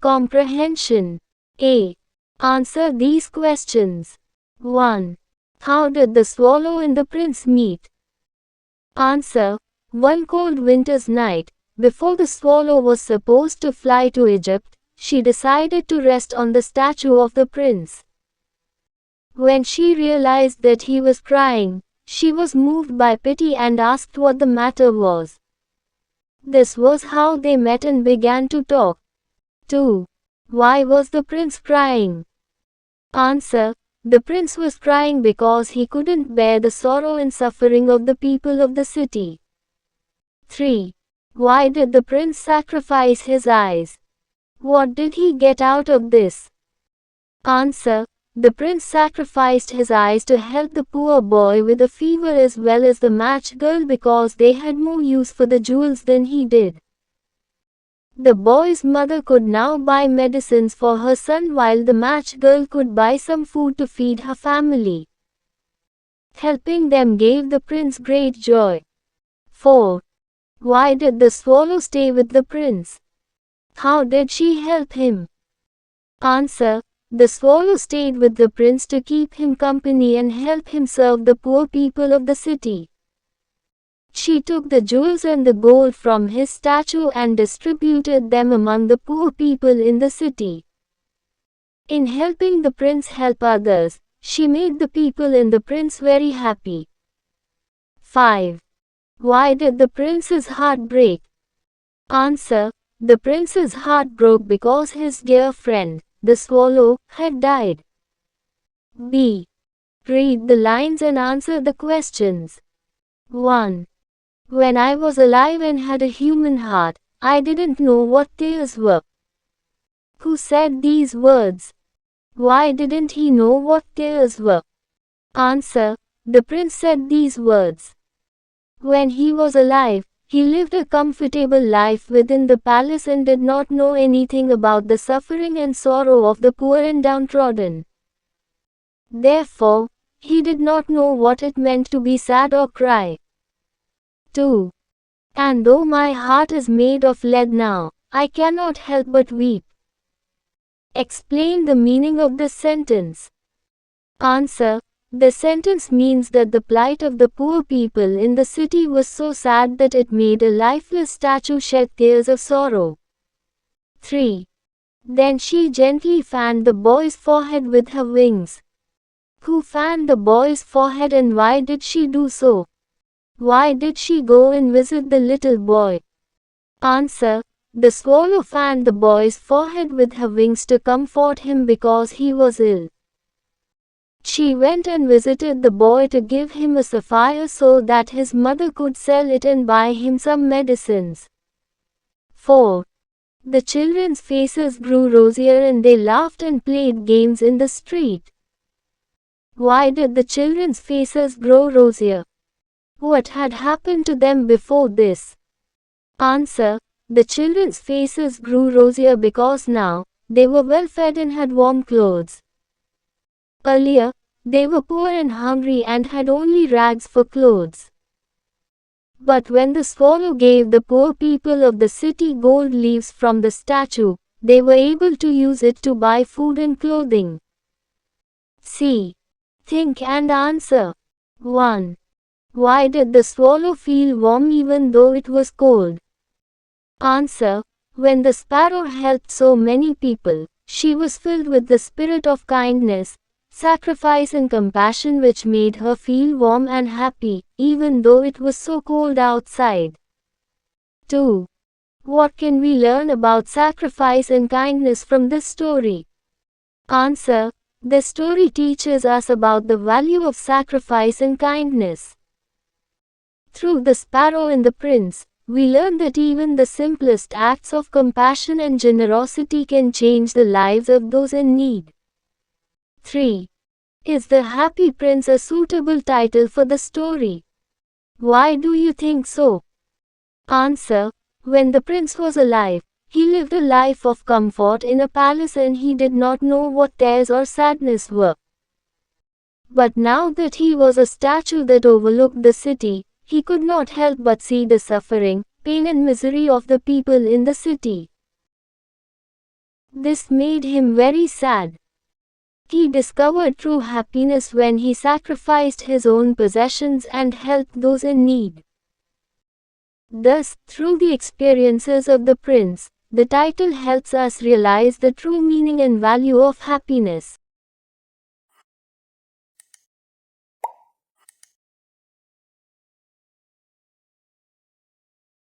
Comprehension. A. Answer these questions. 1. How did the swallow and the prince meet? Answer. One cold winter's night, before the swallow was supposed to fly to Egypt, she decided to rest on the statue of the prince. When she realized that he was crying, she was moved by pity and asked what the matter was. This was how they met and began to talk. 2. Why was the prince crying? Answer. The prince was crying because he couldn't bear the sorrow and suffering of the people of the city. 3. Why did the prince sacrifice his eyes? What did he get out of this? Answer. The prince sacrificed his eyes to help the poor boy with a fever as well as the match girl because they had more use for the jewels than he did. The boy's mother could now buy medicines for her son while the match girl could buy some food to feed her family. Helping them gave the prince great joy. 4. Why did the swallow stay with the prince? How did she help him? Answer. The swallow stayed with the prince to keep him company and help him serve the poor people of the city. She took the jewels and the gold from his statue and distributed them among the poor people in the city. In helping the prince help others, she made the people and the prince very happy. 5. Why did the prince's heart break? Answer. The prince's heart broke because his dear friend, the swallow, had died. B. Read the lines and answer the questions. 1. When I was alive and had a human heart, I didn't know what tears were. Who said these words? Why didn't he know what tears were? Answer. The prince said these words. When he was alive, he lived a comfortable life within the palace and did not know anything about the suffering and sorrow of the poor and downtrodden. Therefore, he did not know what it meant to be sad or cry. 2. And though my heart is made of lead now, I cannot help but weep. Explain the meaning of this sentence. Answer. The sentence means that the plight of the poor people in the city was so sad that it made a lifeless statue shed tears of sorrow. 3. Then she gently fanned the boy's forehead with her wings. Who fanned the boy's forehead and why did she do so? Why did she go and visit the little boy? Answer. The swallow fanned the boy's forehead with her wings to comfort him because he was ill. She went and visited the boy to give him a sapphire so that his mother could sell it and buy him some medicines. 4. The children's faces grew rosier and they laughed and played games in the street. Why did the children's faces grow rosier? What had happened to them before this? Answer. The children's faces grew rosier because now, they were well fed and had warm clothes. Earlier, they were poor and hungry and had only rags for clothes. But when the swallow gave the poor people of the city gold leaves from the statue, they were able to use it to buy food and clothing. C. Think and answer. 1. Why did the swallow feel warm even though it was cold? Answer. When the sparrow helped so many people, she was filled with the spirit of kindness, sacrifice and compassion which made her feel warm and happy, even though it was so cold outside. 2. What can we learn about sacrifice and kindness from this story? Answer. The story teaches us about the value of sacrifice and kindness. Through the sparrow and the prince, we learn that even the simplest acts of compassion and generosity can change the lives of those in need. 3. Is the Happy Prince a suitable title for the story? Why do you think so? Answer. When the prince was alive, he lived a life of comfort in a palace and he did not know what tears or sadness were. But now that he was a statue that overlooked the city, he could not help but see the suffering, pain and misery of the people in the city. This made him very sad. He discovered true happiness when he sacrificed his own possessions and helped those in need. Thus, through the experiences of the prince, the title helps us realize the true meaning and value of happiness.